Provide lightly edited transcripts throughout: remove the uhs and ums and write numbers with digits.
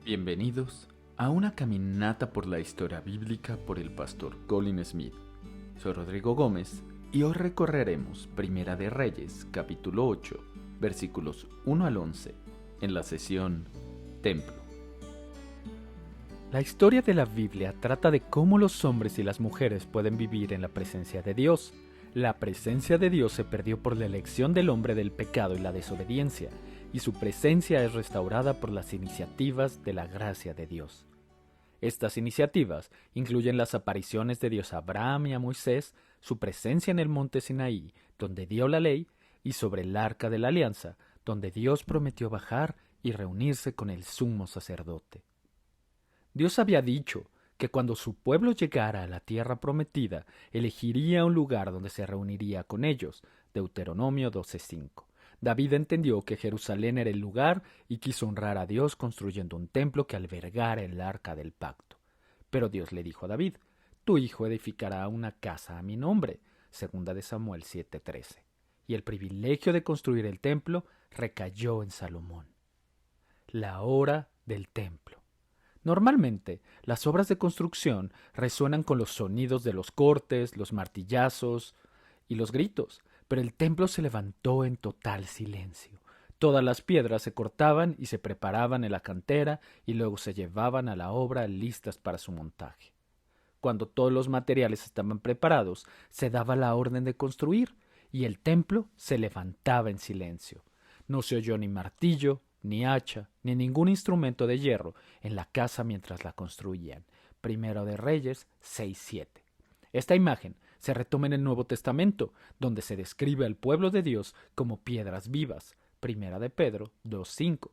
Bienvenidos a una caminata por la historia bíblica por el pastor Colin Smith. Soy Rodrigo Gómez y hoy recorreremos Primera de Reyes, capítulo 8, versículos 1 al 11, en la sesión Templo. La historia de la Biblia trata de cómo los hombres y las mujeres pueden vivir en la presencia de Dios. La presencia de Dios se perdió por la elección del hombre del pecado y la desobediencia, y su presencia es restaurada por las iniciativas de la gracia de Dios. Estas iniciativas incluyen las apariciones de Dios a Abraham y a Moisés, su presencia en el monte Sinaí, donde dio la ley, y sobre el arca de la alianza, donde Dios prometió bajar y reunirse con el sumo sacerdote. Dios había dicho que cuando su pueblo llegara a la tierra prometida, elegiría un lugar donde se reuniría con ellos. Deuteronomio 12:5. David entendió que Jerusalén era el lugar y quiso honrar a Dios construyendo un templo que albergara el arca del pacto. Pero Dios le dijo a David: tu hijo edificará una casa a mi nombre. Segunda de Samuel 7:13. Y el privilegio de construir el templo recayó en Salomón. La hora del templo. Normalmente, las obras de construcción resuenan con los sonidos de los cortes, los martillazos y los gritos, pero el templo se levantó en total silencio. Todas las piedras se cortaban y se preparaban en la cantera y luego se llevaban a la obra listas para su montaje. Cuando todos los materiales estaban preparados, se daba la orden de construir y el templo se levantaba en silencio. No se oyó ni martillo, ni hacha, ni ningún instrumento de hierro en la casa mientras la construían. Primero de Reyes 6:7. Esta imagen se retoma en el Nuevo Testamento, donde se describe al pueblo de Dios como piedras vivas. Primera de Pedro 2:5.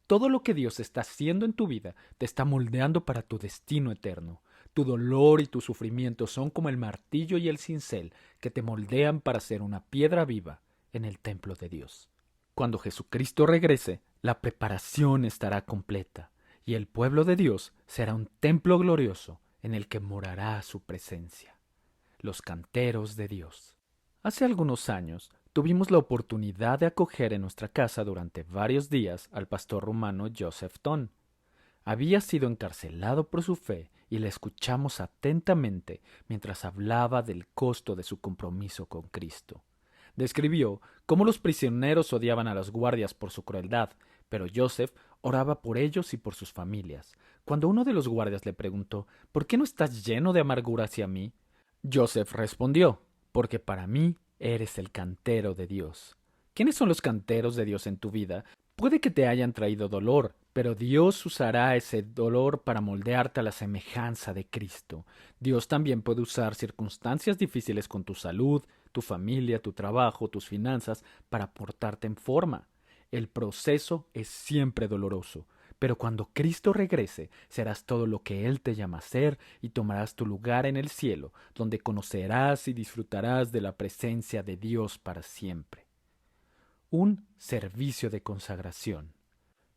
Todo lo que Dios está haciendo en tu vida te está moldeando para tu destino eterno. Tu dolor y tu sufrimiento son como el martillo y el cincel que te moldean para ser una piedra viva en el templo de Dios. Cuando Jesucristo regrese, la preparación estará completa, y el pueblo de Dios será un templo glorioso en el que morará su presencia. Los canteros de Dios. Hace algunos años tuvimos la oportunidad de acoger en nuestra casa durante varios días al pastor rumano Joseph Ton. Había sido encarcelado por su fe y le escuchamos atentamente mientras hablaba del costo de su compromiso con Cristo. Describió cómo los prisioneros odiaban a los guardias por su crueldad, pero Joseph oraba por ellos y por sus familias. Cuando uno de los guardias le preguntó: ¿por qué no estás lleno de amargura hacia mí?, Joseph respondió: porque para mí eres el cantero de Dios. ¿Quiénes son los canteros de Dios en tu vida? Puede que te hayan traído dolor, pero Dios usará ese dolor para moldearte a la semejanza de Cristo. Dios también puede usar circunstancias difíciles con tu salud, tu familia, tu trabajo, tus finanzas, para portarte en forma. El proceso es siempre doloroso, pero cuando Cristo regrese, serás todo lo que Él te llama a ser y tomarás tu lugar en el cielo, donde conocerás y disfrutarás de la presencia de Dios para siempre. Un servicio de consagración.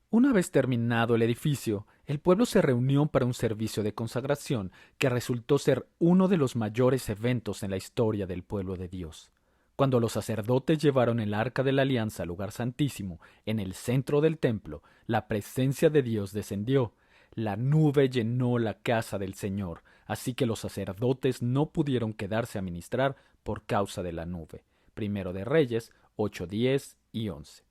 Una vez terminado el edificio, el pueblo se reunió para un servicio de consagración que resultó ser uno de los mayores eventos en la historia del pueblo de Dios. Cuando los sacerdotes llevaron el arca de la alianza al lugar santísimo, en el centro del templo, la presencia de Dios descendió. La nube llenó la casa del Señor, así que los sacerdotes no pudieron quedarse a ministrar por causa de la nube. Primero de Reyes 8, 10 y 11.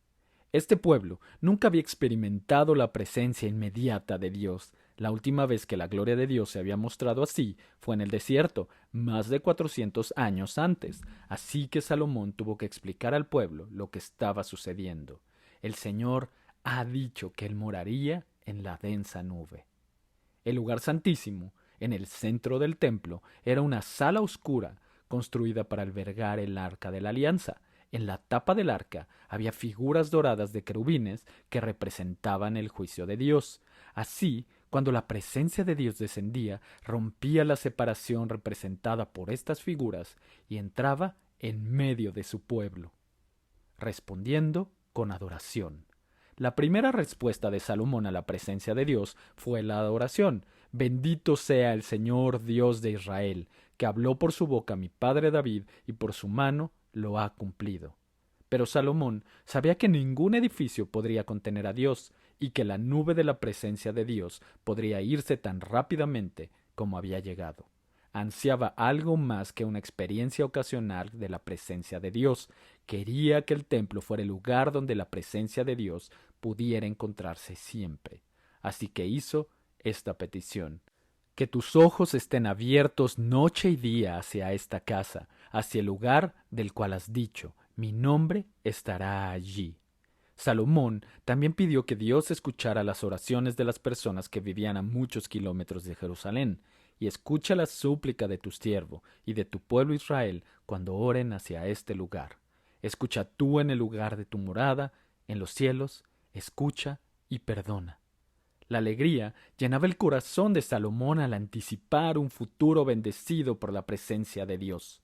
Este pueblo nunca había experimentado la presencia inmediata de Dios. La última vez que la gloria de Dios se había mostrado así fue en el desierto, más de 400 años antes. Así que Salomón tuvo que explicar al pueblo lo que estaba sucediendo. El Señor ha dicho que Él moraría en la densa nube. El lugar santísimo, en el centro del templo, era una sala oscura construida para albergar el arca de la alianza. En la tapa del arca había figuras doradas de querubines que representaban el juicio de Dios. Así, cuando la presencia de Dios descendía, rompía la separación representada por estas figuras y entraba en medio de su pueblo, respondiendo con adoración. La primera respuesta de Salomón a la presencia de Dios fue la adoración. Bendito sea el Señor Dios de Israel, que habló por su boca mi padre David y por su mano lo ha cumplido. Pero Salomón sabía que ningún edificio podría contener a Dios, y que la nube de la presencia de Dios podría irse tan rápidamente como había llegado. Ansiaba algo más que una experiencia ocasional de la presencia de Dios. Quería que el templo fuera el lugar donde la presencia de Dios pudiera encontrarse siempre. Así que hizo esta petición: que tus ojos estén abiertos noche y día hacia esta casa, hacia el lugar del cual has dicho, mi nombre estará allí. Salomón también pidió que Dios escuchara las oraciones de las personas que vivían a muchos kilómetros de Jerusalén, y escucha la súplica de tu siervo y de tu pueblo Israel cuando oren hacia este lugar. Escucha tú en el lugar de tu morada, en los cielos, escucha y perdona. La alegría llenaba el corazón de Salomón al anticipar un futuro bendecido por la presencia de Dios.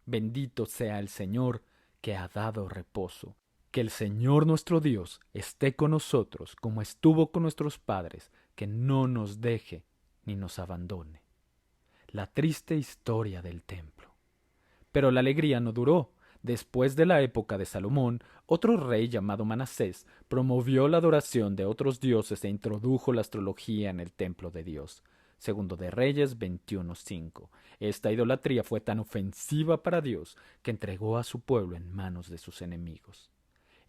Bendito sea el Señor que ha dado reposo. Que el Señor nuestro Dios esté con nosotros como estuvo con nuestros padres, que no nos deje ni nos abandone. La triste historia del templo. Pero la alegría no duró. Después de la época de Salomón, otro rey llamado Manasés promovió la adoración de otros dioses e introdujo la astrología en el templo de Dios. Segundo de Reyes 21:5. Esta idolatría fue tan ofensiva para Dios que entregó a su pueblo en manos de sus enemigos.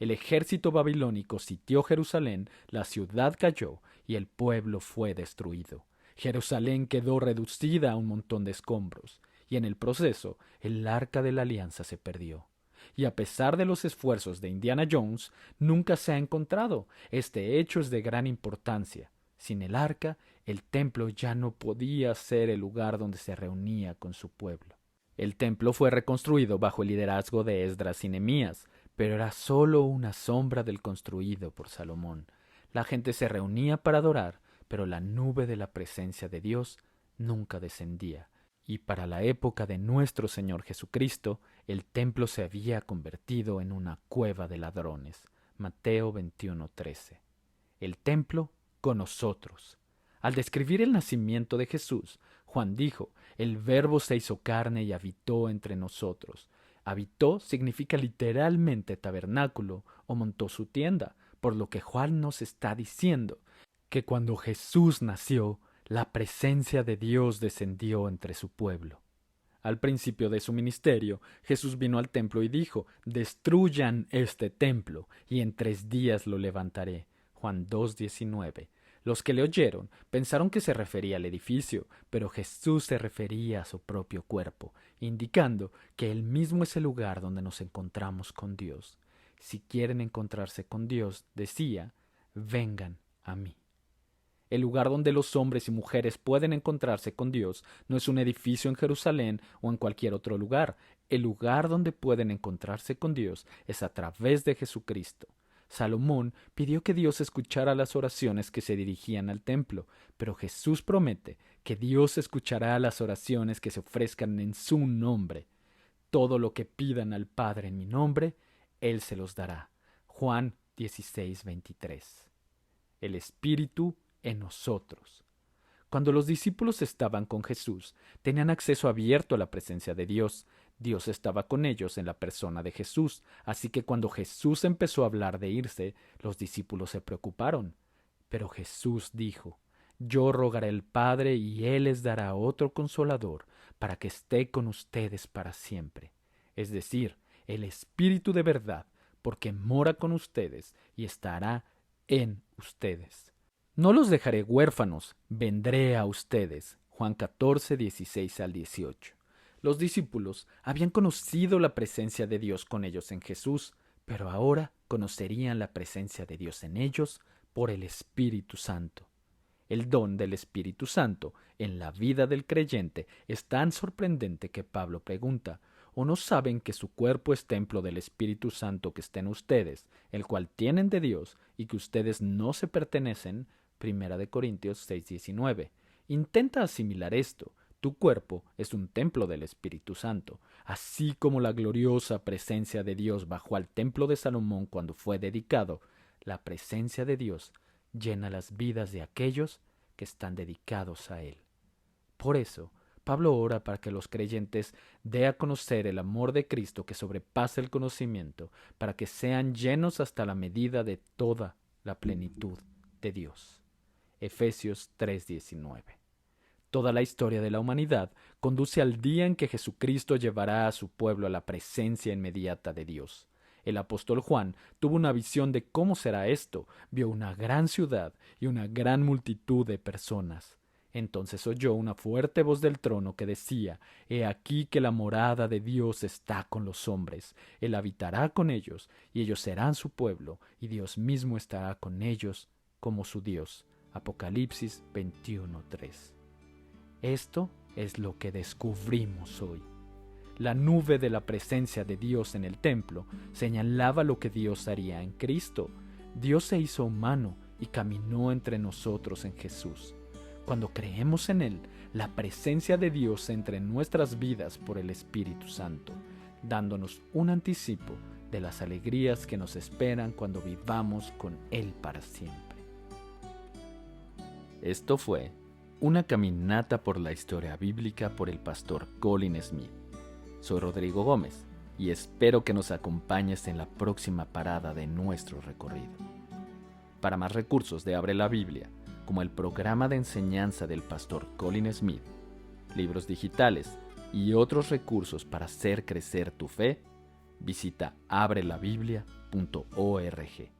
El ejército babilónico sitió Jerusalén, la ciudad cayó y el pueblo fue destruido. Jerusalén quedó reducida a un montón de escombros, y en el proceso el arca de la alianza se perdió. Y a pesar de los esfuerzos de Indiana Jones, nunca se ha encontrado. Este hecho es de gran importancia. Sin el arca, el templo ya no podía ser el lugar donde se reunía con su pueblo. El templo fue reconstruido bajo el liderazgo de Esdras y Nehemías, pero era solo una sombra del construido por Salomón. La gente se reunía para adorar, pero la nube de la presencia de Dios nunca descendía. Y para la época de nuestro Señor Jesucristo, el templo se había convertido en una cueva de ladrones. Mateo 21:13. El templo con nosotros. Al describir el nacimiento de Jesús, Juan dijo: el Verbo se hizo carne y habitó entre nosotros. Habitó significa literalmente tabernáculo o montó su tienda, por lo que Juan nos está diciendo que cuando Jesús nació, la presencia de Dios descendió entre su pueblo. Al principio de su ministerio, Jesús vino al templo y dijo: destruyan este templo, y en 3 días lo levantaré. Juan 2:19. Los que le oyeron pensaron que se refería al edificio, pero Jesús se refería a su propio cuerpo, indicando que Él mismo es el lugar donde nos encontramos con Dios. Si quieren encontrarse con Dios, decía, vengan a mí. El lugar donde los hombres y mujeres pueden encontrarse con Dios no es un edificio en Jerusalén o en cualquier otro lugar. El lugar donde pueden encontrarse con Dios es a través de Jesucristo. Salomón pidió que Dios escuchara las oraciones que se dirigían al templo, pero Jesús promete que Dios escuchará las oraciones que se ofrezcan en su nombre. Todo lo que pidan al Padre en mi nombre, Él se los dará. Juan 16:23. El Espíritu en nosotros. Cuando los discípulos estaban con Jesús, tenían acceso abierto a la presencia de Dios. Dios estaba con ellos en la persona de Jesús, así que cuando Jesús empezó a hablar de irse, los discípulos se preocuparon. Pero Jesús dijo: yo rogaré al Padre y Él les dará otro Consolador para que esté con ustedes para siempre. Es decir, el Espíritu de verdad, porque mora con ustedes y estará en ustedes. No los dejaré huérfanos, vendré a ustedes. Juan 14:16-18. Los discípulos habían conocido la presencia de Dios con ellos en Jesús, pero ahora conocerían la presencia de Dios en ellos por el Espíritu Santo. El don del Espíritu Santo en la vida del creyente es tan sorprendente que Pablo pregunta: ¿o no saben que su cuerpo es templo del Espíritu Santo que está en ustedes, el cual tienen de Dios, y que ustedes no se pertenecen? Primera de Corintios 6:19. Intenta asimilar esto. Tu cuerpo es un templo del Espíritu Santo, así como la gloriosa presencia de Dios bajó al templo de Salomón cuando fue dedicado. La presencia de Dios llena las vidas de aquellos que están dedicados a Él. Por eso, Pablo ora para que los creyentes dé a conocer el amor de Cristo que sobrepasa el conocimiento, para que sean llenos hasta la medida de toda la plenitud de Dios. Efesios 3:19. Toda la historia de la humanidad conduce al día en que Jesucristo llevará a su pueblo a la presencia inmediata de Dios. El apóstol Juan tuvo una visión de cómo será esto. Vio una gran ciudad y una gran multitud de personas. Entonces oyó una fuerte voz del trono que decía: He aquí que la morada de Dios está con los hombres. Él habitará con ellos, y ellos serán su pueblo, y Dios mismo estará con ellos como su Dios. Apocalipsis 21:3. Esto es lo que descubrimos hoy. La nube de la presencia de Dios en el templo señalaba lo que Dios haría en Cristo. Dios se hizo humano y caminó entre nosotros en Jesús. Cuando creemos en Él, la presencia de Dios entra en nuestras vidas por el Espíritu Santo, dándonos un anticipo de las alegrías que nos esperan cuando vivamos con Él para siempre. Esto fue Una caminata por la historia bíblica por el pastor Colin Smith. Soy Rodrigo Gómez y espero que nos acompañes en la próxima parada de nuestro recorrido. Para más recursos de Abre la Biblia, como el programa de enseñanza del pastor Colin Smith, libros digitales y otros recursos para hacer crecer tu fe, visita abrelabiblia.org.